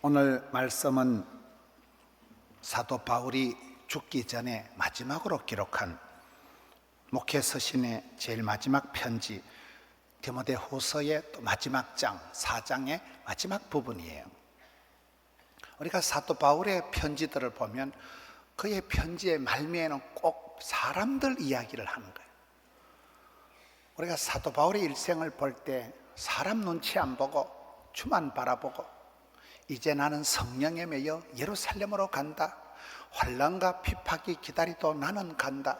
오늘 말씀은 사도 바울이 죽기 전에 마지막으로 기록한 목회 서신의 제일 마지막 편지 디모데후서의 또 마지막 장 4장의 마지막 부분이에요. 우리가 사도 바울의 편지들을 보면 그의 편지의 말미에는 꼭 사람들 이야기를 하는 거예요. 우리가 사도 바울의 일생을 볼 때 사람 눈치 안 보고 주만 바라보고 이제 나는 성령에 매여 예루살렘으로 간다. 환난과 핍박이 기다리도 나는 간다.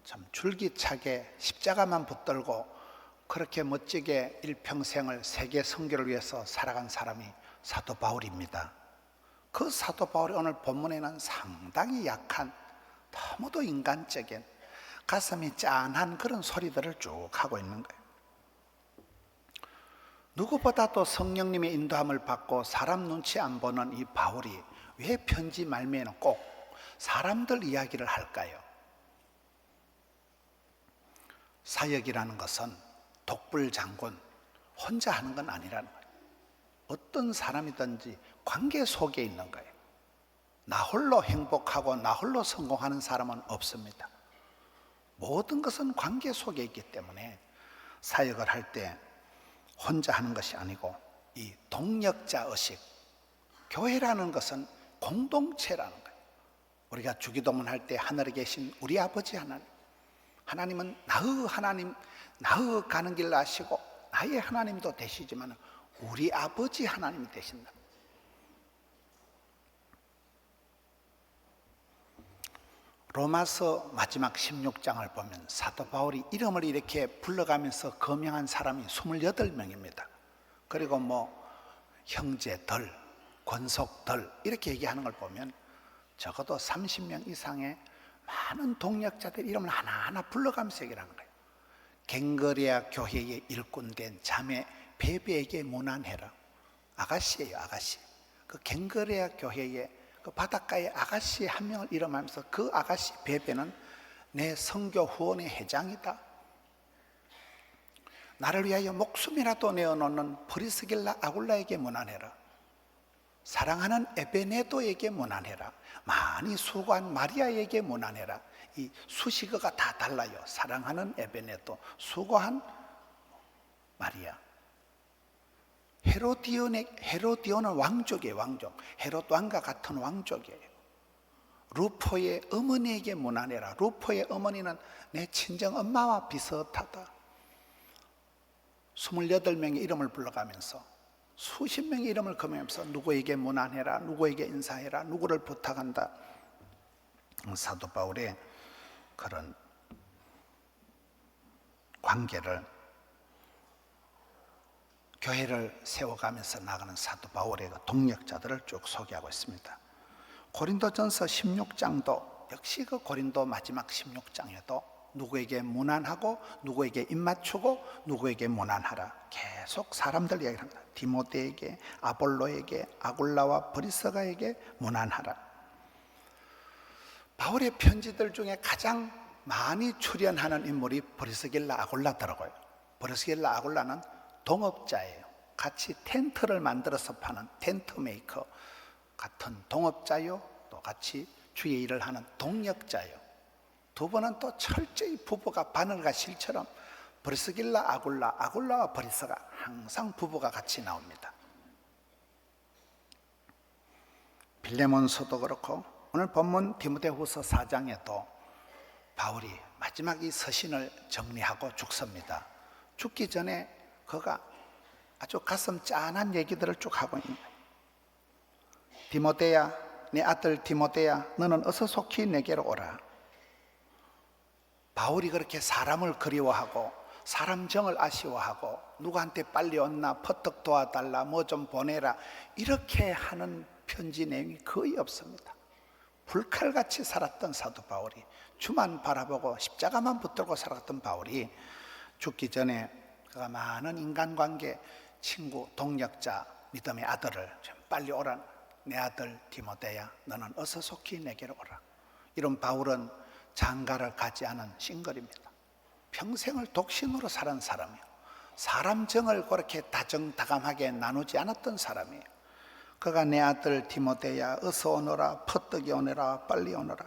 참 줄기차게 십자가만 붙들고 그렇게 멋지게 일평생을 세계 선교를 위해서 살아간 사람이 사도 바울입니다. 그 사도 바울이 오늘 본문에는 상당히 약한, 너무도 인간적인, 가슴이 짠한 그런 소리들을 쭉 하고 있는 거예요. 누구보다도 성령님의 인도함을 받고 사람 눈치 안 보는 이 바울이 왜 편지 말미에는 꼭 사람들 이야기를 할까요? 사역이라는 것은 독불장군, 혼자 하는 건 아니라는 거예요. 어떤 사람이든지 관계 속에 있는 거예요. 나 홀로 행복하고 나 홀로 성공하는 사람은 없습니다. 모든 것은 관계 속에 있기 때문에 사역을 할 때 혼자 하는 것이 아니고 이 동역자 의식, 교회라는 것은 공동체라는 거예요. 우리가 주기도문 할 때 하늘에 계신 우리 아버지 하나님, 하나님은 나의 하나님, 나의 가는 길 아시고 나의 하나님도 되시지만 우리 아버지 하나님이 되신다. 로마서 마지막 16장을 보면 사도 바울이 이름을 이렇게 불러가면서 거명한 사람이 28명입니다. 그리고 형제들, 권속들 이렇게 얘기하는 걸 보면 적어도 30명 이상의 많은 동역자들 이름을 하나하나 불러가면서 얘기하는 거예요. 갱거레아 교회의 일꾼된 자매 베베에게 문안해라. 아가씨예요, 아가씨. 그 갱거레아 교회의 그 바닷가의 아가씨 한 명을 이름하면서 그 아가씨 베베는 내 선교 후원의 회장이다. 나를 위하여 목숨이라도 내어놓는 프리스길라 아굴라에게 문안해라. 사랑하는 에베네도에게 문안해라. 많이 수고한 마리아에게 문안해라. 이 수식어가 다 달라요. 사랑하는 에베네도, 수고한 마리아. 헤로디온은 왕족이에요, 왕족. 헤롯 왕과 같은 왕족이에요. 루포의 어머니에게 문안해라. 루포의 어머니는 내 친정 엄마와 비슷하다. 28명의 이름을 불러가면서 수십 명의 이름을 거면서 누구에게 문안해라, 누구에게 인사해라, 누구를 부탁한다. 사도 바울의 그런 관계를, 교회를 세워가면서 나가는 사도 바울의 동력자들을 쭉 소개하고 있습니다. 고린도전서 16장도 역시 그 고린도 마지막 16장에도 누구에게 문안하고 누구에게 입맞추고 누구에게 문안하라. 계속 사람들 이야기를 합니다. 디모데에게, 아볼로에게, 아굴라와 브리스가에게 문안하라. 바울의 편지들 중에 가장 많이 출연하는 인물이 브리스길라 아굴라더라고요. 브리스길라 아굴라는 동업자예요. 같이 텐트를 만들어서 파는 텐트 메이커 같은 동업자요, 또 같이 주의 일을 하는 동역자요. 두 분은 또 철저히 부부가 바늘과 실처럼 브리스길라 아굴라와 브리스가 항상 부부가 같이 나옵니다. 빌레몬서도 그렇고 오늘 본문 디모데후서 4장에도 바울이 마지막 이 서신을 정리하고 죽습니다. 죽기 전에 그가 아주 가슴 짠한 얘기들을 쭉 하고 있는 거예요. 디모데야, 내 아들 디모데야, 너는 어서 속히 내게로 오라. 바울이 그렇게 사람을 그리워하고 사람 정을 아쉬워하고 누구한테 빨리 온나, 퍼뜩 도와달라, 뭐 좀 보내라 이렇게 하는 편지 내용이 거의 없습니다. 불칼같이 살았던 사도 바울이, 주만 바라보고 십자가만 붙들고 살았던 바울이 죽기 전에 그가 많은 인간관계, 친구, 동역자, 믿음의 아들을 좀 빨리 오라. 내 아들 디모데야, 너는 어서 속히 내게로 오라. 이런 바울은 장가를 가지 않은 싱글입니다. 평생을 독신으로 살은 사람이에요. 사람 정을 그렇게 다정다감하게 나누지 않았던 사람이에요. 그가 내 아들 디모데야 어서 오너라, 퍼뜩이 오너라, 빨리 오너라.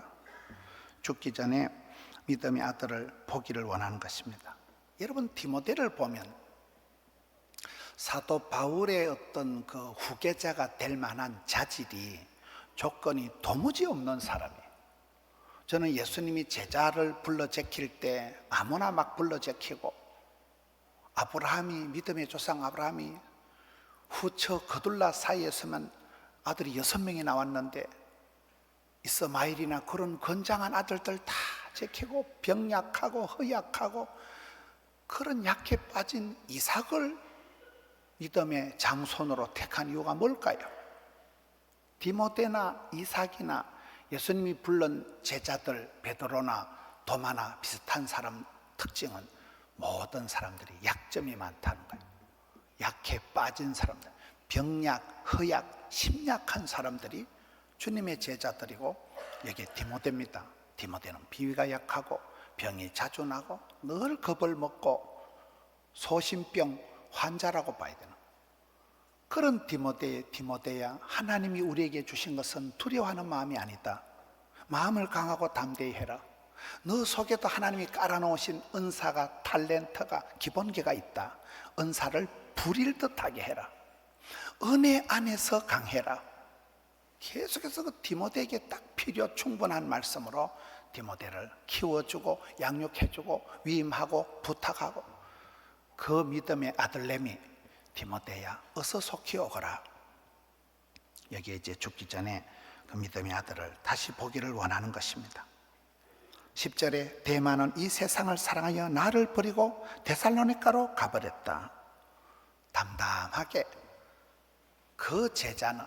죽기 전에 믿음의 아들을 보기를 원하는 것입니다. 여러분, 디모데를 보면 사도 바울의 어떤 그 후계자가 될 만한 자질이, 조건이 도무지 없는 사람이에요. 저는 예수님이 제자를 불러 제킬 때 아무나 막 불러 제키고, 아브라함이, 믿음의 조상 아브라함이 후처 거둘라 사이에서만 아들이 6명이 나왔는데 이스마엘이나 그런 건장한 아들들 다 제키고 병약하고 허약하고 그런 약해 빠진 이삭을 믿음의 장손으로 택한 이유가 뭘까요? 디모데나 이삭이나 예수님이 불른 제자들 베드로나 도마나 비슷한 사람 특징은 모든 사람들이 약점이 많다는 거예요. 약해 빠진 사람들, 병약, 허약, 심약한 사람들이 주님의 제자들이고, 여기 디모데입니다. 디모데는 비위가 약하고 병이 자주 나고 늘 겁을 먹고 소심병 환자라고 봐야 되는, 그런 디모데야, 하나님이 우리에게 주신 것은 두려워하는 마음이 아니다. 마음을 강하고 담대히 해라. 너 속에도 하나님이 깔아놓으신 은사가, 탤런트가, 기본기가 있다. 은사를 부릴 듯하게 해라. 은혜 안에서 강해라. 계속해서 그 디모데에게 딱 필요 충분한 말씀으로 디모데를 키워주고 양육해주고 위임하고 부탁하고, 그 믿음의 아들내미 디모데야 어서 속히 오거라. 여기에 이제 죽기 전에 그 믿음의 아들을 다시 보기를 원하는 것입니다. 10절에 데마는 이 세상을 사랑하여 나를 버리고 데살로니가로 가버렸다. 담담하게 그 제자는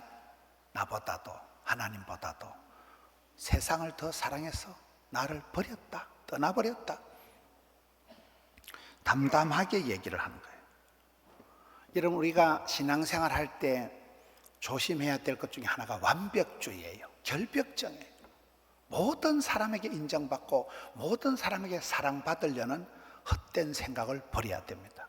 나보다도 하나님보다도 세상을 더 사랑해서 나를 버렸다, 떠나버렸다. 담담하게 얘기를 하는 거예요. 여러분, 우리가 신앙생활 할 때 조심해야 될 것 중에 하나가 완벽주의예요. 결벽증이에요. 모든 사람에게 인정받고 모든 사람에게 사랑받으려는 헛된 생각을 버려야 됩니다.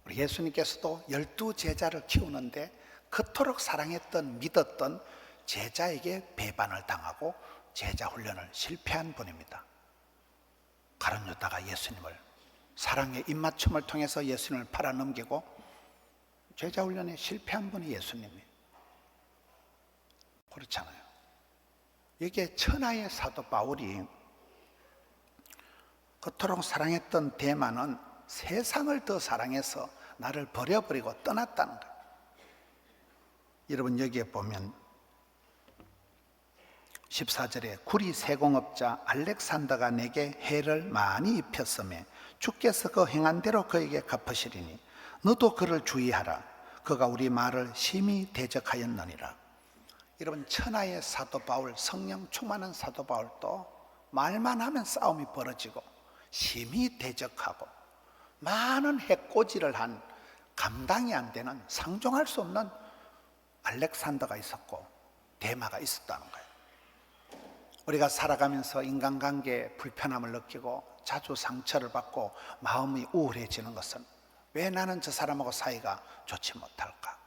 우리 예수님께서도 12제자를 키우는데 그토록 사랑했던, 믿었던 제자에게 배반을 당하고 제자 훈련을 실패한 분입니다. 가룟 유다가 예수님을, 사랑의 입맞춤을 통해서 예수님을 팔아넘기고 제자 훈련에 실패한 분이 예수님이에요. 그렇잖아요. 여기에 천하의 사도 바울이 그토록 사랑했던 데마는 세상을 더 사랑해서 나를 버려버리고 떠났다는 거예요. 여러분, 여기에 보면 14절에 구리 세공업자 알렉산더가 내게 해를 많이 입혔으며 주께서 그 행한 대로 그에게 갚으시리니 너도 그를 주의하라. 그가 우리 말을 심히 대적하였느니라. 여러분, 천하의 사도 바울, 성령 충만한 사도 바울도 말만 하면 싸움이 벌어지고 심히 대적하고 많은 해코지를 한, 감당이 안 되는, 상종할 수 없는 알렉산더가 있었고 데마가 있었다는 거예요. 우리가 살아가면서 인간관계에 불편함을 느끼고 자주 상처를 받고 마음이 우울해지는 것은 왜 나는 저 사람하고 사이가 좋지 못할까?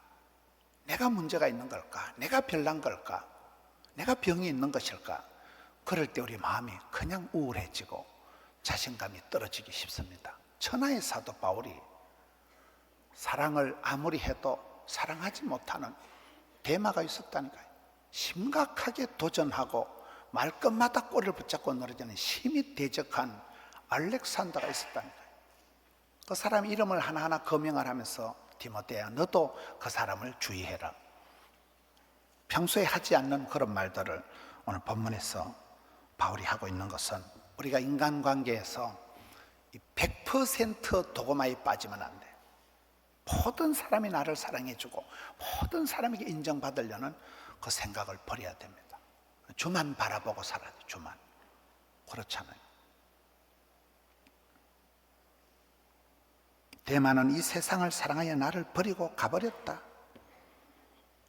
내가 문제가 있는 걸까? 내가 별난 걸까? 내가 병이 있는 것일까? 그럴 때 우리 마음이 그냥 우울해지고 자신감이 떨어지기 쉽습니다. 천하의 사도 바울이 사랑을 아무리 해도 사랑하지 못하는 데마가 있었다니까요. 심각하게 도전하고 말끝마다 꼬리를 붙잡고 늘어지는 심히 대적한 알렉산더가 있었다니까요. 그 사람 이름을 하나하나 거명을 하면서 디모데야, 너도 그 사람을 주의해라. 평소에 하지 않는 그런 말들을 오늘 본문에서 바울이 하고 있는 것은, 우리가 인간관계에서 100% 도구마에 빠지면 안 돼. 모든 사람이 나를 사랑해주고 모든 사람에게 인정받으려는 그 생각을 버려야 됩니다. 주만 바라보고 살아야 돼. 주만. 그렇잖아요. 데마는 이 세상을 사랑하여 나를 버리고 가버렸다.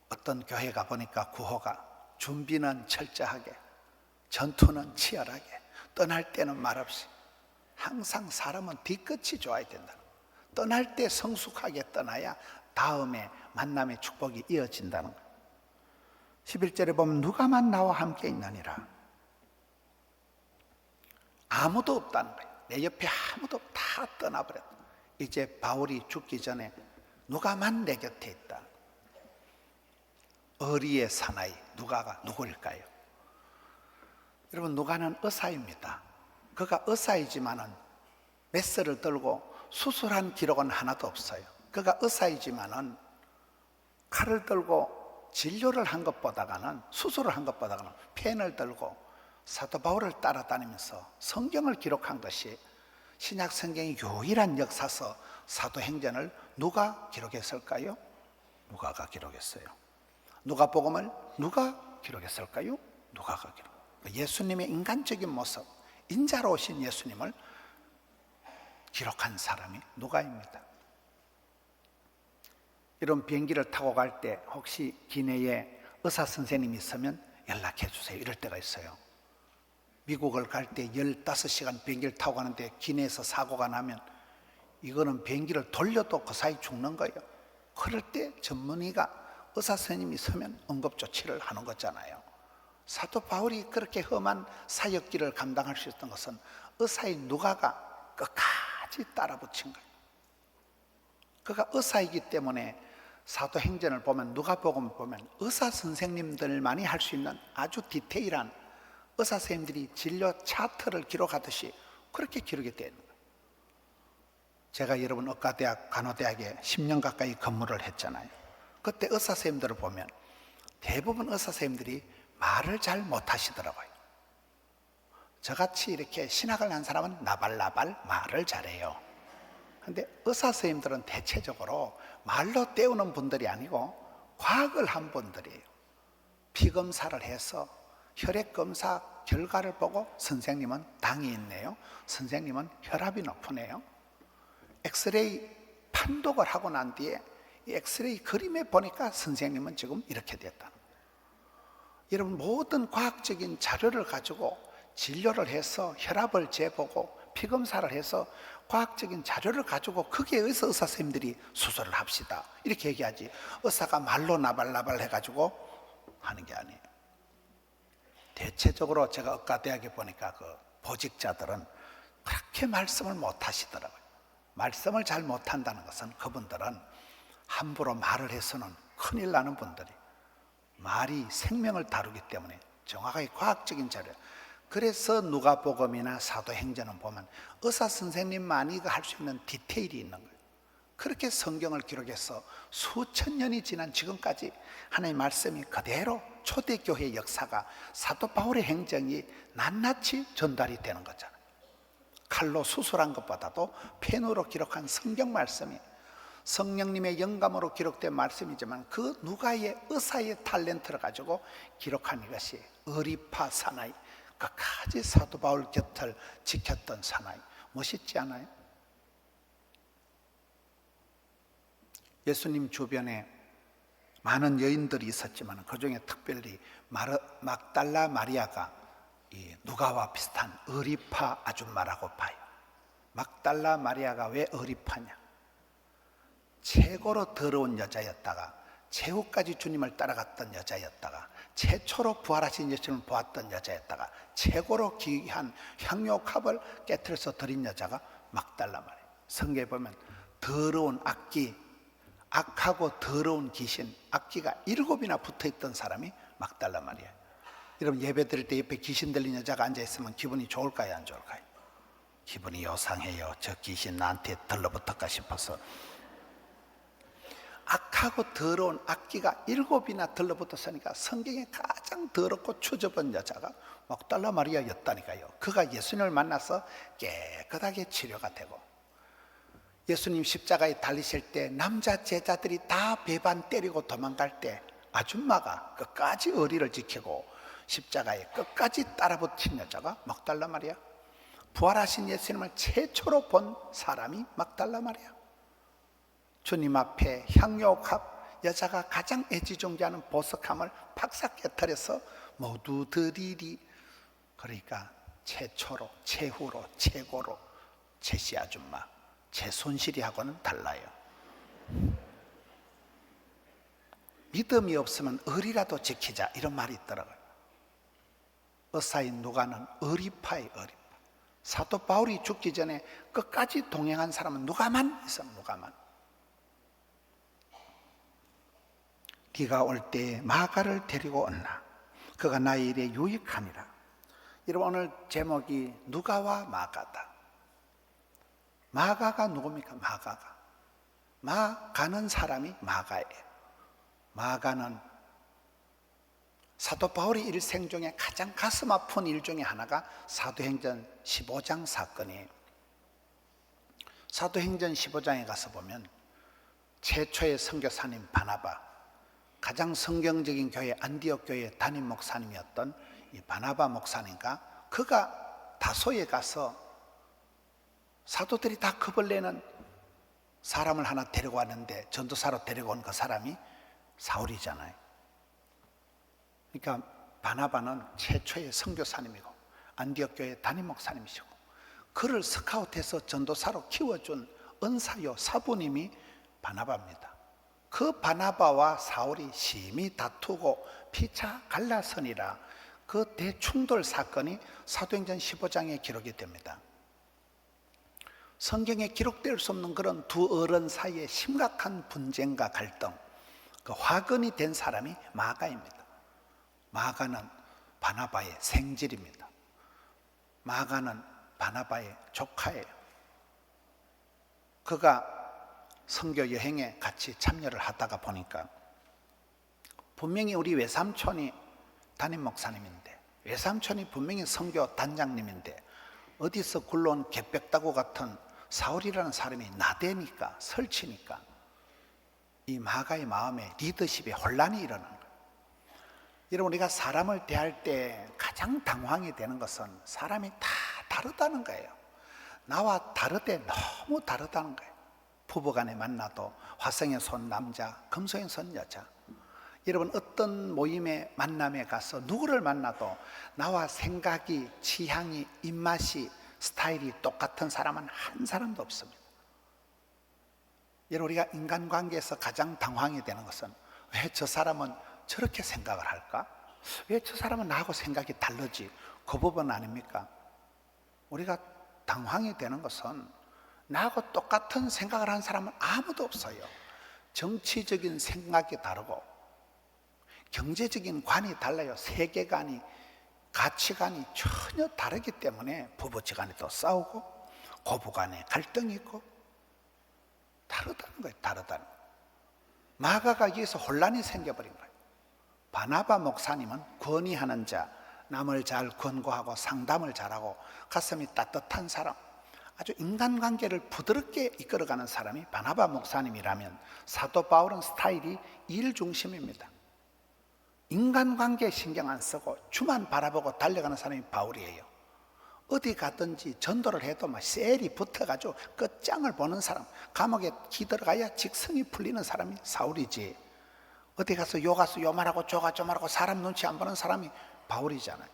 어떤 교회 가보니까 구호가 준비는 철저하게, 전투는 치열하게, 떠날 때는 말없이, 항상 사람은 뒤끝이 좋아야 된다. 떠날 때 성숙하게 떠나야 다음에 만남의 축복이 이어진다는 거예요. 11절에 보면 누가만 나와 함께 있느니라. 아무도 없다는 거예요. 내 옆에 아무도 다 떠나버렸다. 이제 바울이 죽기 전에 누가만 내 곁에 있다. 어리의 사나이 누가가 누구일까요? 여러분, 누가는 의사입니다. 그가 의사이지만은 메스를 들고 수술한 기록은 하나도 없어요. 그가 의사이지만은 칼을 들고 진료를 한 것보다는, 수술을 한 것보다는 펜을 들고 사도 바울을 따라다니면서 성경을 기록한 것이 신약 성경의 유일한 역사서 사도행전을 누가 기록했을까요? 누가가 기록했어요. 누가복음을 누가 기록했을까요? 누가가 기록. 예수님의 인간적인 모습, 인자로 오신 예수님을 기록한 사람이 누가입니다. 이런 비행기를 타고 갈 때 혹시 기내에 의사 선생님이 있으면 연락해 주세요. 이럴 때가 있어요. 미국을 갈 때 15시간 비행기를 타고 가는데 기내에서 사고가 나면 이거는 비행기를 돌려도 그 사이 죽는 거예요. 그럴 때 전문의가 의사 선생님이 서면 응급조치를 하는 거잖아요. 사도 바울이 그렇게 험한 사역길을 감당할 수 있었던 것은 의사의 누가가 끝까지 따라붙인 거예요. 그가 의사이기 때문에 사도행전을 보면, 누가복음을 보면 의사 선생님들만이 할 수 있는 아주 디테일한 의사 선생님들이 진료 차트를 기록하듯이 그렇게 기록이 되어 있는 거예요. 제가 여러분 의과대학, 간호대학에 10년 가까이 근무를 했잖아요. 그때 의사 선생님들을 보면 대부분 의사 선생님들이 말을 잘 못하시더라고요. 저같이 이렇게 신학을 한 사람은 나발나발 말을 잘해요. 근데 의사 선생님들은 대체적으로 말로 때우는 분들이 아니고 과학을 한 분들이에요. 피검사를 해서 혈액검사 결과를 보고 선생님은 당이 있네요, 선생님은 혈압이 높으네요, 엑스레이 판독을 하고 난 뒤에 이 엑스레이 그림에 보니까 선생님은 지금 이렇게 됐다. 여러분, 모든 과학적인 자료를 가지고 진료를 해서 혈압을 재보고 피검사를 해서 과학적인 자료를 가지고 거기에 의해서 의사 선생님들이 수술을 합시다 이렇게 얘기하지, 의사가 말로 나발나발 해가지고 하는 게 아니에요. 대체적으로 제가 의과대학에 보니까 그 보직자들은 그렇게 말씀을 못 하시더라고요. 말씀을 잘 못한다는 것은 그분들은 함부로 말을 해서는 큰일 나는 분들이, 말이 생명을 다루기 때문에 정확하게 과학적인 자료. 그래서 누가복음이나 사도행전은 보면 의사 선생님만이 할 수 있는 디테일이 있는 거예요. 그렇게 성경을 기록해서 수천 년이 지난 지금까지 하나님의 말씀이 그대로 초대교회의 역사가 사도 바울의 행정이 낱낱이 전달이 되는 거잖아요. 칼로 수술한 것보다도 펜으로 기록한 성경 말씀이 성령님의 영감으로 기록된 말씀이지만 그 누가의 의사의 탤런트를 가지고 기록한 이것이 어리파 사나이, 끝까지 사도 바울 곁을 지켰던 사나이. 멋있지 않아요? 예수님 주변에 많은 여인들이 있었지만 그 중에 특별히 막달라 마리아가 이 누가와 비슷한 어리파 아줌마라고 봐요. 막달라 마리아가 왜 어리파냐? 최고로 더러운 여자였다가 최후까지 주님을 따라갔던 여자였다가 최초로 부활하신 예수님을 보았던 여자였다가 최고로 귀한 향료컵을 깨트려서 드린 여자가 막달라 마리아. 성경에 보면 더러운 악기, 악하고 더러운 귀신, 악기가 7이나 붙어있던 사람이 막달라 마리아. 여러분, 예배 드릴 때 옆에 귀신 들린 여자가 앉아있으면 기분이 좋을까요, 안 좋을까요? 기분이 요상해요. 저 귀신 나한테 들러붙을까 싶어서. 악하고 더러운 악기가 7이나 들러붙었으니까 성경에 가장 더럽고 추접한 여자가 막달라 마리아였다니까요. 그가 예수님을 만나서 깨끗하게 치료가 되고, 예수님 십자가에 달리실 때 남자 제자들이 다 배반 때리고 도망갈 때 아줌마가 끝까지 의리를 지키고 십자가에 끝까지 따라붙인 여자가 막달라 마리아. 부활하신 예수님을 최초로 본 사람이 막달라 마리아. 주님 앞에 향료값, 여자가 가장 애지중지하는 보석함을 팍삭 깨뜨려서 모두 드리리. 그러니까 최초로, 최후로, 최고로 제시 아줌마, 제 손실이하고는 달라요. 믿음이 없으면 의리라도 지키자, 이런 말이 있더라고요. 어사인 누가는 의리파의 의리파. 사도 바울이 죽기 전에 끝까지 동행한 사람은 누가만 있어. 누가만. 네가 올 때에 마가를 데리고 온나 그가 나의 일에 유익하니라. 여러분, 오늘 제목이 누가와 마가다. 마가가 누굽니까? 마가는 사람이 마가예요. 마가는 사도 바울의 일생 중에 가장 가슴 아픈 일 중에 하나가 사도행전 15장 사건이에요. 사도행전 15장에 가서 보면 최초의 선교사님 바나바, 가장 성경적인 교회 안디옥 교회 담임 목사님이었던 이 바나바 목사님과 그가 다소에 가서 사도들이 다 겁을 내는 사람을 하나 데리고 왔는데 전도사로 데리고 온 그 사람이 사울이잖아요. 그러니까 바나바는 최초의 선교사님이고 안디옥 교회 담임 목사님이시고 그를 스카웃해서 전도사로 키워준 은사요 사부님이 바나바입니다. 그 바나바와 사울이 심히 다투고 피차 갈라서니라. 그 대충돌 사건이 사도행전 15장에 기록이 됩니다. 성경에 기록될 수 없는 그런 두 어른 사이의 심각한 분쟁과 갈등, 그 화근이 된 사람이 마가입니다. 마가는 바나바의 생질입니다. 마가는 바나바의 조카예요. 그가 선교 여행에 같이 참여를 하다가 보니까 분명히 우리 외삼촌이 담임 목사님인데, 외삼촌이 분명히 선교 단장님인데 어디서 굴러온 개벽다구 같은 사울이라는 사람이 나대니까, 설치니까 이 마가의 마음에 리더십에 혼란이 일어나는 거예요. 여러분, 우리가 사람을 대할 때 가장 당황이 되는 것은 사람이 다 다르다는 거예요. 나와 다르되 너무 다르다는 거예요. 부부간에 만나도 화성의 손 남자, 금속의 손 여자. 여러분, 어떤 모임에 만남에 가서 누구를 만나도 나와 생각이, 취향이, 입맛이, 스타일이 똑같은 사람은 한 사람도 없습니다. 여러분, 우리가 인간관계에서 가장 당황이 되는 것은 왜 저 사람은 저렇게 생각을 할까? 왜 저 사람은 나하고 생각이 다르지? 그 부분 아닙니까? 우리가 당황이 되는 것은 나하고 똑같은 생각을 하는 사람은 아무도 없어요. 정치적인 생각이 다르고 경제적인 관이 달라요. 세계관이, 가치관이 전혀 다르기 때문에 부부지간에도 싸우고 고부간에 갈등이 있고 다르다는 거예요. 다르다는 거예요. 마가가 여기서 혼란이 생겨버린 거예요. 바나바 목사님은 권위하는 자, 남을 잘 권고하고 상담을 잘하고 가슴이 따뜻한 사람, 아주 인간관계를 부드럽게 이끌어가는 사람이 바나바 목사님이라면 사도 바울은 스타일이 일 중심입니다. 인간관계에 신경 안 쓰고 주만 바라보고 달려가는 사람이 바울이에요. 어디 가든지 전도를 해도 막 셀이 붙어가지고 끝장을 보는 사람, 감옥에 기들어가야 직성이 풀리는 사람이 사울이지, 어디 가서 요 가서 요 말하고 저 가서 저 말하고 사람 눈치 안 보는 사람이 바울이잖아요.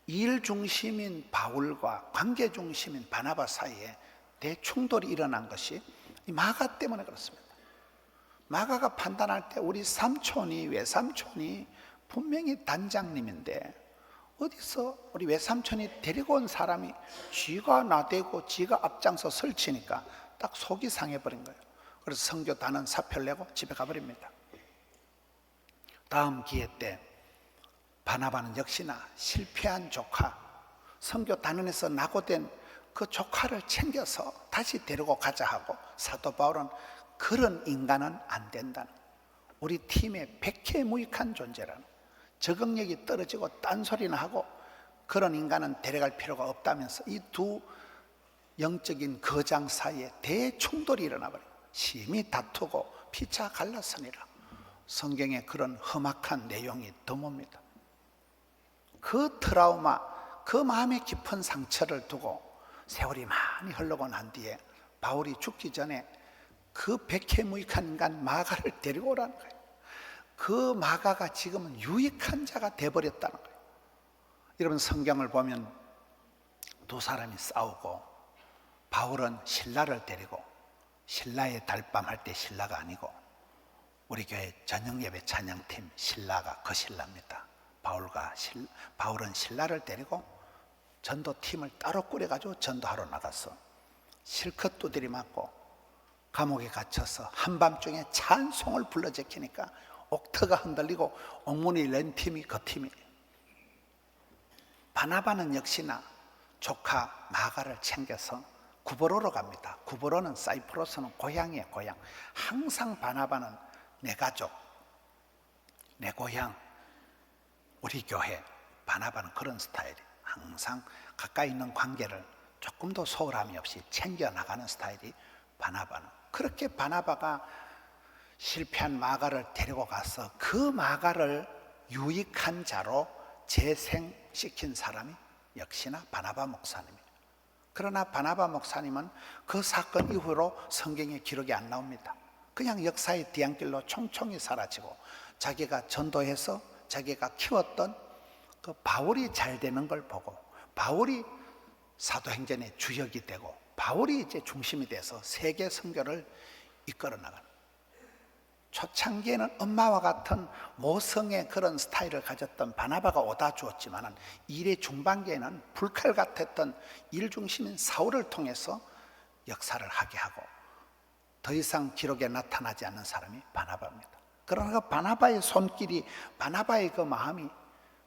일 중심인 바울과 관계 중심인 바나바 사이에 대충돌이 일어난 것이 이 마가 때문에 그렇습니다. 마가가 판단할 때 우리 삼촌이, 외삼촌이 분명히 단장님인데 어디서 우리 외삼촌이 데리고 온 사람이 쥐가 나대고 지가 앞장서 설치니까 딱 속이 상해버린 거예요. 그래서 선교단은 사표를 내고 집에 가버립니다. 다음 기회 때 바나바는 역시나 실패한 조카, 선교단원에서 낙오된 그 조카를 챙겨서 다시 데리고 가자 하고, 사도 바울은 그런 인간은 안 된다는, 우리 팀에 백해무익한 존재라는, 적응력이 떨어지고 딴소리나 하고 그런 인간은 데려갈 필요가 없다면서 이 두 영적인 거장 사이에 대충돌이 일어나버려요. 심히 다투고 피차 갈라서니라. 성경에 그런 험악한 내용이 드뭅니다. 그 트라우마, 그 마음의 깊은 상처를 두고 세월이 많이 흘러고 난 뒤에 바울이 죽기 전에 그 백해무익한 인간 마가를 데리고 오라는 거예요. 그 마가가 지금은 유익한 자가 돼버렸다는 거예요. 여러분, 성경을 보면 두 사람이 싸우고 바울은 신라를 데리고, 신라의 달밤 할 때 신라가 아니고 우리 교회 저녁예배 찬양팀 신라가 그 신라입니다. 바울은 신라를 데리고 전도팀을 따로 꾸려가지고 전도하러 나갔어. 실컷 두드리 맞고 감옥에 갇혀서 한밤중에 찬송을 불러 제키니까 옥터가 흔들리고 옥문이 낸 팀이 그 팀이. 바나바는 역시나 조카 마가를 챙겨서 구버로로 갑니다. 구버로는 사이프러스는 고향이에요, 고향. 항상 바나바는 내 가족, 내 고향, 우리 교회. 바나바는 그런 스타일이에요. 항상 가까이 있는 관계를 조금도 소홀함이 없이 챙겨나가는 스타일이 바나바는. 그렇게 바나바가 실패한 마가를 데리고 가서 그 마가를 유익한 자로 재생시킨 사람이 역시나 바나바 목사님이에요. 그러나 바나바 목사님은 그 사건 이후로 성경에 기록이 안 나옵니다. 그냥 역사의 뒤안길로 총총히 사라지고 자기가 전도해서 자기가 키웠던 그 바울이 잘 되는 걸 보고 바울이 사도행전의 주역이 되고 바울이 이제 중심이 돼서 세계 선교를 이끌어 나가는. 초창기에는 엄마와 같은 모성의 그런 스타일을 가졌던 바나바가 오다 주었지만 일의 중반기에는 불칼 같았던 일 중심인 사울을 통해서 역사를 하게 하고 더 이상 기록에 나타나지 않는 사람이 바나바입니다. 그러나 그 바나바의 손길이, 바나바의 그 마음이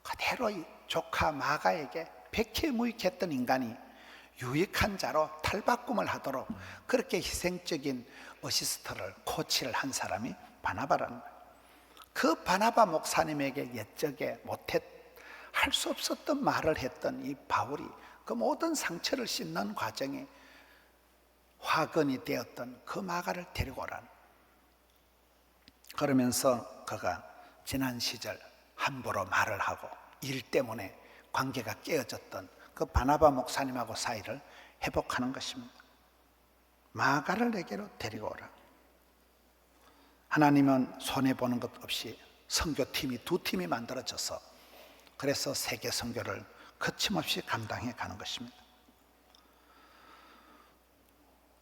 그대로 이 조카 마가에게 백해무익했던 인간이 유익한 자로 탈바꿈을 하도록 그렇게 희생적인 어시스트를, 코치를 한 사람이 바나바라는 거예요. 그 바나바 목사님에게 옛적에 할 수 없었던 말을 했던 이 바울이 그 모든 상처를 씻는 과정에 화근이 되었던 그 마가를 데리고 오라는. 그러면서 그가 지난 시절 함부로 말을 하고 일 때문에 관계가 깨어졌던 그 바나바 목사님하고 사이를 회복하는 것입니다. 마가를 내게로 데리고 오라. 하나님은 손해보는 것 없이 선교팀이 두 팀이 만들어져서 그래서 세계 선교를 거침없이 감당해 가는 것입니다.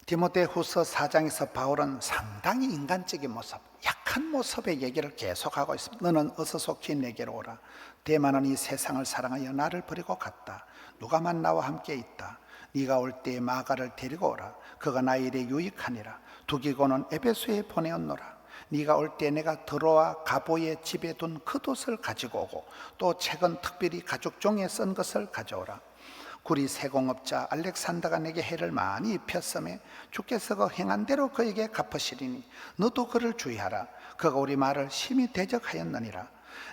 디모데후서 4장에서 바울은 상당히 인간적인 모습, 약한 모습의 얘기를 계속하고 있습니다. 너는 어서 속히 내게로 오라. 대만은 이 세상을 사랑하여 나를 버리고 갔다. 누가만 나와 함께 있다. 네가 올 때에 마가를 데리고 오라. 그가 나의 일에 유익하니라. 두기고는 에베소에 보내었노라. 네가 올 때 내가 드로아 가보의 집에 둔 겉옷을 가지고 오고 또 최근 특별히 가죽 종이에 쓴 것을 가져오라. 구리 세공업자 알렉산더가 내게 해를 많이 입혔음에 주께서 그 행한 대로 그에게 갚으시리니 너도 그를 주의하라. 그가 우리 말을 심히 대적하였느니라.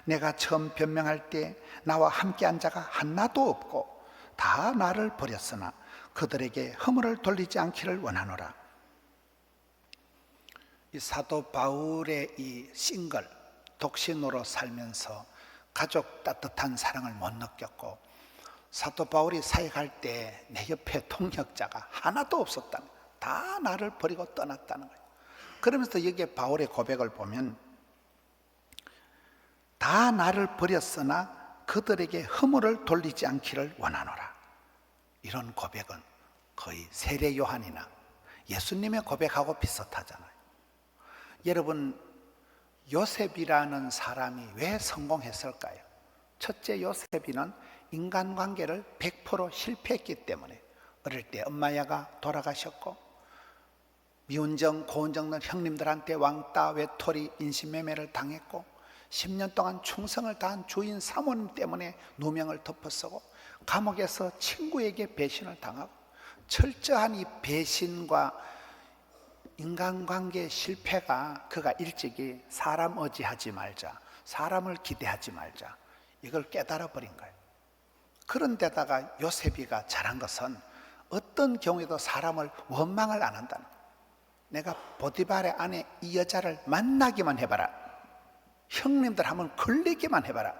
내가 처음 변명할 때 나와 함께한 자가 하나도 없고 다 나를 버렸으나 그들에게 허물을 돌리지 않기를 원하노라. 이 사도 바울의 이 싱글, 독신으로 살면서 가족 따뜻한 사랑을 못 느꼈고 사도 바울이 사역할 때 내 옆에 동역자가 하나도 없었다는 거예요. 다 나를 버리고 떠났다는 거예요. 그러면서 여기에 바울의 고백을 보면 다 나를 버렸으나 그들에게 허물을 돌리지 않기를 원하노라. 이런 고백은 거의 세례 요한이나 예수님의 고백하고 비슷하잖아요. 여러분, 요셉이라는 사람이 왜 성공했을까요? 첫째, 요셉이는 인간관계를 100% 실패했기 때문에 어릴 때 엄마야가 돌아가셨고 미운정, 고운정는 형님들한테 왕따, 외톨이, 인신매매를 당했고 10년 동안 충성을 다한 주인 사모님 때문에 누명을 덮어쓰고 감옥에서 친구에게 배신을 당하고 철저한 이 배신과 인간관계 실패가 그가 일찍이 사람 의지하지 말자, 사람을 기대하지 말자 이걸 깨달아 버린 거예요. 그런데다가 요셉이가 잘한 것은 어떤 경우에도 사람을 원망을 안 한다는 거예요. 내가 보디발의 아내 이 여자를 만나기만 해봐라, 형님들 하면 걸리기만 해봐라,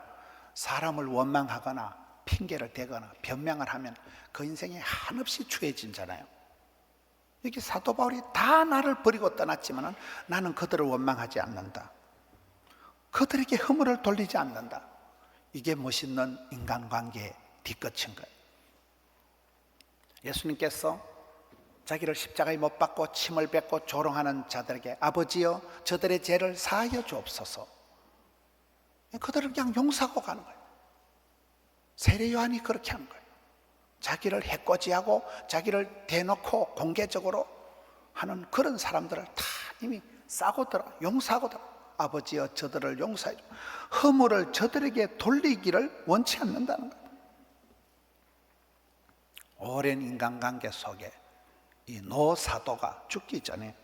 사람을 원망하거나 핑계를 대거나 변명을 하면 그 인생이 한없이 추해진잖아요. 여기 사도 바울이 다 나를 버리고 떠났지만 나는 그들을 원망하지 않는다. 그들에게 허물을 돌리지 않는다. 이게 멋있는 인간관계의 뒤끝인 거예요. 예수님께서 자기를 십자가에 못 박고 침을 뱉고 조롱하는 자들에게 아버지여 저들의 죄를 사하여 주옵소서. 그들을 그냥 용서하고 가는 거예요. 세례 요한이 그렇게 하는 거예요. 자기를 해코지하고 자기를 대놓고 공개적으로 하는 그런 사람들을 다 이미 싸고 들어 용서하고 들어. 아버지여 저들을 용서해 주. 허물을 저들에게 돌리기를 원치 않는다는 거예요. 오랜 인간관계 속에 이 노 사도가 죽기 전에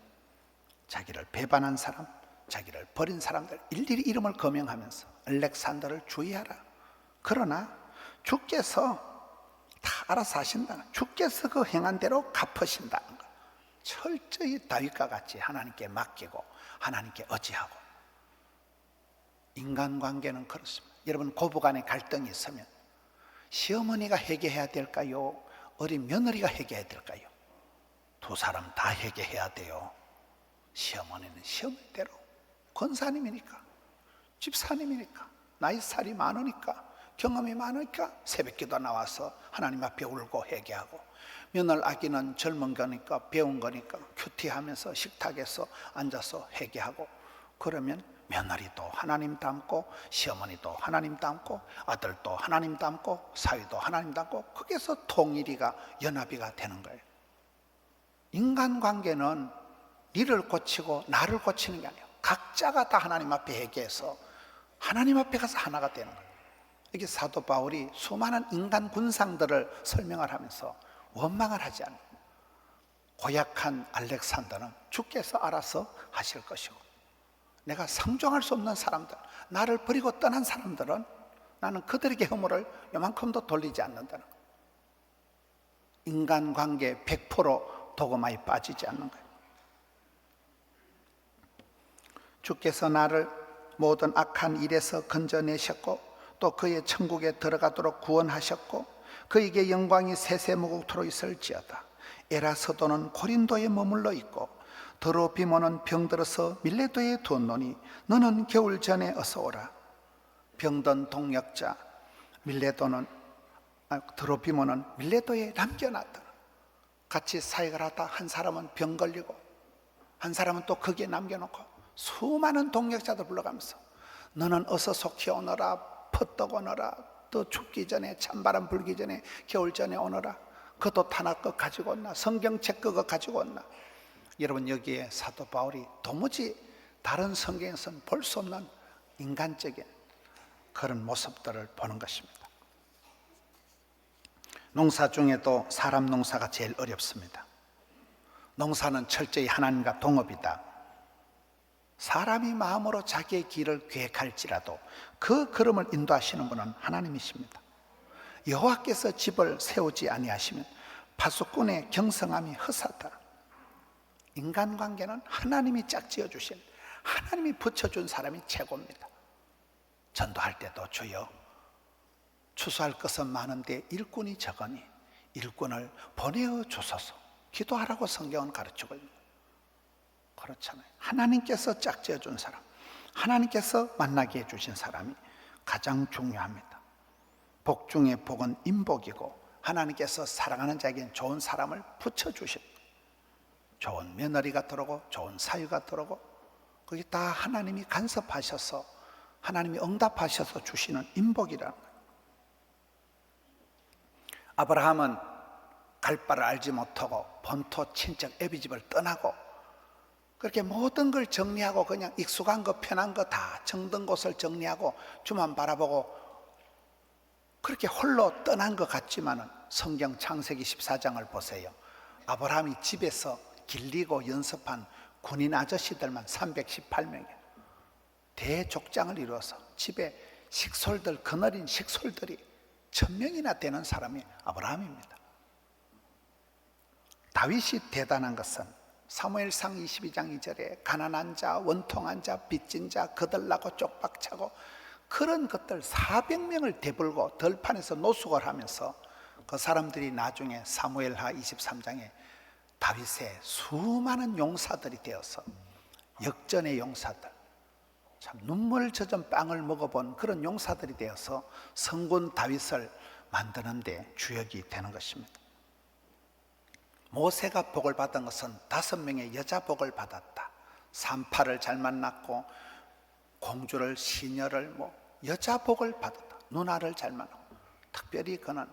자기를 배반한 사람, 자기를 버린 사람들 일일이 이름을 거명하면서 알렉산더를 주의하라. 그러나 주께서 다 알아서 하신다는, 주께서 그 행한 대로 갚으신다는 것. 철저히 다윗과 같이 하나님께 맡기고 하나님께 의지하고. 인간관계는 그렇습니다. 여러분 고부간에 갈등이 있으면 시어머니가 회개해야 될까요? 어린 며느리가 회개해야 될까요? 두 사람 다 회개해야 돼요. 시어머니는 시어머니대로 권사님이니까, 집사님이니까, 나이살이 많으니까, 경험이 많으니까 새벽기도 나와서 하나님 앞에 울고 회개하고, 며느리 아기는 젊은 거니까 배운 거니까 큐티하면서 식탁에서 앉아서 회개하고, 그러면 며느리도 하나님 닮고 시어머니도 하나님 닮고 아들도 하나님 닮고 사위도 하나님 닮고, 거기서 통일이가 연합이가 되는 거예요. 인간관계는 니를 고치고 나를 고치는 게 아니에요. 각자가 다 하나님 앞에 회개해서 하나님 앞에 가서 하나가 되는 거예요. 이게 사도 바울이 수많은 인간 군상들을 설명을 하면서 원망을 하지 않아요. 고약한 알렉산더는 주께서 알아서 하실 것이고, 내가 상종할 수 없는 사람들, 나를 버리고 떠난 사람들은 나는 그들에게 허물을 요만큼도 돌리지 않는다는 거예요. 인간관계 100% 도구마에 빠지지 않는 거예요. 주께서 나를 모든 악한 일에서 건져내셨고 또 그의 천국에 들어가도록 구원하셨고 그에게 영광이 세세무국토록 있을지어다. 에라서도는 고린도에 머물러 있고 드로피모는 병들어서 밀레도에 두었노니 너는 겨울 전에 어서 오라. 병든 동역자 드로피모는 밀레도에 남겨놨다. 같이 사역을 하다 한 사람은 병 걸리고 한 사람은 또 거기에 남겨놓고 수많은 동역자들 불러가면서 너는 어서 속히 오너라. 퍼떡 오너라. 또 춥기 전에, 찬바람 불기 전에, 겨울 전에 오너라. 그것도 하나 거 가지고 온나. 성경책 그거 가지고 온나. 여러분, 여기에 사도 바울이 도무지 다른 성경에서는 볼 수 없는 인간적인 그런 모습들을 보는 것입니다. 농사 중에도 사람 농사가 제일 어렵습니다. 농사는 철저히 하나님과 동업이다. 사람이 마음으로 자기의 길을 계획할지라도 그 걸음을 인도하시는 분은 하나님이십니다. 여호와께서 집을 세우지 아니하시면 파수꾼의 경성함이 허사다. 인간관계는 하나님이 짝지어 주신, 하나님이 붙여준 사람이 최고입니다. 전도할 때도 주여 추수할 것은 많은데 일꾼이 적으니 일꾼을 보내어 주소서 기도하라고 성경은 가르치고 있습니다. 그렇잖아요. 하나님께서 짝지어 준 사람, 하나님께서 만나게 해주신 사람이 가장 중요합니다. 복 중에 복은 인복이고 하나님께서 사랑하는 자에게는 좋은 사람을 붙여주십니다. 좋은 며느리가 들어오고 좋은 사위가 들어오고 그게 다 하나님이 간섭하셔서 하나님이 응답하셔서 주시는 인복이라는 거예요. 아브라함은 갈 바를 알지 못하고 본토 친척 애비집을 떠나고 그렇게 모든 걸 정리하고 그냥 익숙한 거 편한 거 다 정든 곳을 정리하고 주만 바라보고 그렇게 홀로 떠난 것 같지만은 성경 창세기 14장을 보세요. 아브라함이 집에서 길리고 연습한 군인 아저씨들만 318명이에요. 대족장을 이루어서 집에 식솔들, 거느린 식솔들이 1000명이나 되는 사람이 아브라함입니다. 다윗이 대단한 것은 사무엘상 22장 2절에 가난한 자, 원통한 자, 빚진 자, 거들나고 쪽박차고 그런 것들 400명을 대불고 들판에서 노숙을 하면서 그 사람들이 나중에 사무엘하 23장에 다윗의 수많은 용사들이 되어서 역전의 용사들, 참 눈물 젖은 빵을 먹어본 그런 용사들이 되어서 성군 다윗을 만드는 데 주역이 되는 것입니다. 모세가 복을 받은 것은 5명의 여자 복을 받았다. 산파를 잘 만났고 공주를, 시녀를, 여자 복을 받았다. 누나를 잘 만나고, 특별히 그는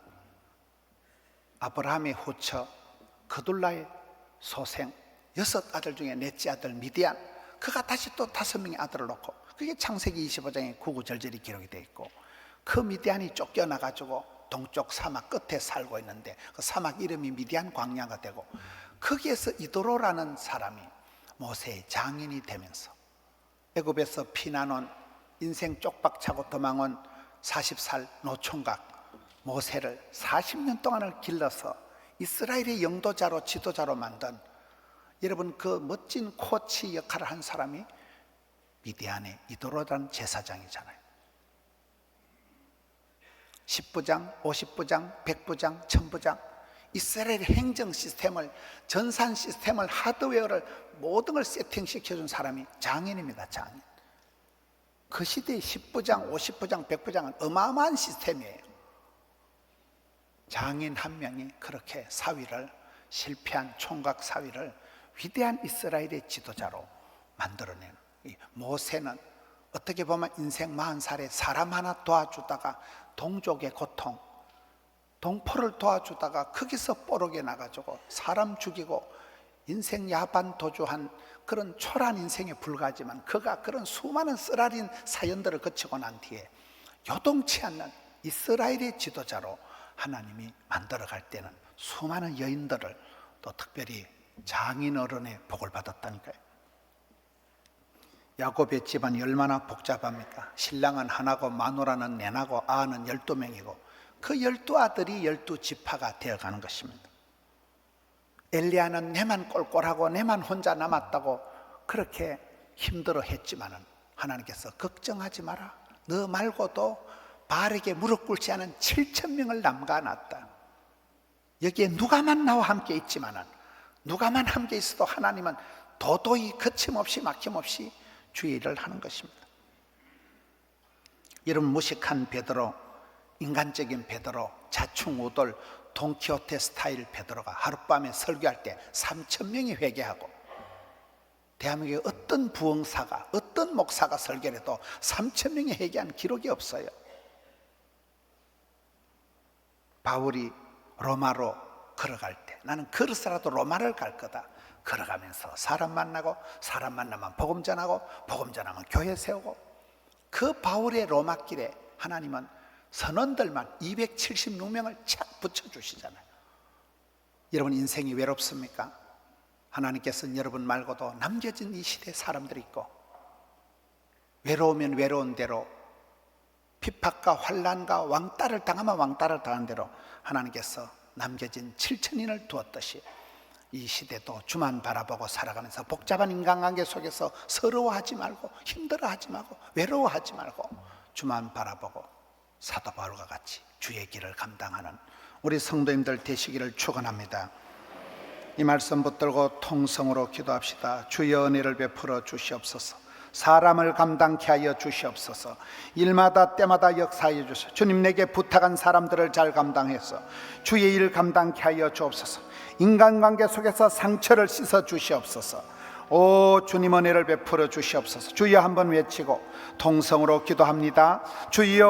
아브라함의 후처 그둘라의 소생 6아들 중에 넷째 아들 미디안, 그가 다시 또 5명의 아들을 놓고, 그게 창세기 25장에 구구절절히 기록이 되어 있고, 그 미디안이 쫓겨나가지고 동쪽 사막 끝에 살고 있는데, 그 사막 이름이 미디안 광야가 되고, 거기에서 이도로라는 사람이 모세의 장인이 되면서 애굽에서 피난온, 인생 쪽박차고 도망온 40살 노총각 모세를 40년 동안을 길러서 이스라엘의 영도자로, 지도자로 만든, 여러분, 그 멋진 코치 역할을 한 사람이 미디안의 이도로라는 제사장이잖아요. 10부장, 50부장, 100부장, 1000부장, 이스라엘의 행정 시스템을, 전산 시스템을, 하드웨어를, 모든 걸 세팅시켜준 사람이 장인입니다. 장인. 그 시대의 10부장, 50부장, 100부장은 어마어마한 시스템이에요. 장인 한 명이 그렇게 사위를, 실패한 총각 사위를 위대한 이스라엘의 지도자로 만들어낸, 모세는 어떻게 보면 인생 40살에 사람 하나 도와주다가 동족의 고통, 동포를 도와주다가 거기서 뽀록에 나가지고 사람 죽이고 인생 야반 도주한 그런 초라한 인생에 불과하지만, 그가 그런 수많은 쓰라린 사연들을 거치고 난 뒤에 요동치 않는 이스라엘의 지도자로 하나님이 만들어갈 때는 수많은 여인들을, 또 특별히 장인 어른의 복을 받았다니까요. 야곱의 집안이 얼마나 복잡합니까? 신랑은 하나고 마누라는 넷하고 아는 12명이고 그 12아들이 12지파가 되어가는 것입니다. 엘리야는 내만 꼴꼴하고 내만 혼자 남았다고 그렇게 힘들어 했지만은 하나님께서 걱정하지 마라, 너 말고도 바알에게 무릎 꿇지 않은 7,000명을 남겨놨다. 여기에 누가만 나와 함께 있지만은, 누가만 함께 있어도 하나님은 도도히 거침없이 막힘없이 주의 일을 하는 것입니다. 여러분, 무식한 베드로, 인간적인 베드로, 자충우돌, 돈키호테 스타일 베드로가 하룻밤에 설교할 때 3,000명이 회개하고, 대한민국의 어떤 부흥사가, 어떤 목사가 설교를 해도 3,000명이 회개한 기록이 없어요. 바울이 로마로 걸어갈 때, 나는 걸어서라도 로마를 갈 거다. 걸어가면서 사람 만나고, 사람 만나면 복음 전하고, 복음 전하면 교회 세우고, 그 바울의 로마길에 하나님은 선원들만 276명을 착 붙여주시잖아요. 여러분, 인생이 외롭습니까? 하나님께서는 여러분 말고도 남겨진 이 시대에 사람들이 있고, 외로우면 외로운 대로, 핍박과 환난과 왕따를 당하면 왕따를 당한 대로 하나님께서 남겨진 7,000인을 두었듯이 이 시대도 주만 바라보고 살아가면서 복잡한 인간관계 속에서 서러워하지 말고, 힘들어하지 말고, 외로워하지 말고 주만 바라보고 사도 바울과 같이 주의 길을 감당하는 우리 성도님들 되시기를 축원합니다. 이 말씀 붙들고 통성으로 기도합시다. 주의 은혜를 베풀어 주시옵소서. 사람을 감당케 하여 주시옵소서. 일마다 때마다 역사해 주소서. 주님, 내게 부탁한 사람들을 잘 감당해서 주의 일 감당케 하여 주옵소서. 인간관계 속에서 상처를 씻어 주시옵소서. 오 주님, 은혜를 베풀어 주시옵소서. 주여 한번 외치고 통성으로 기도합니다. 주여.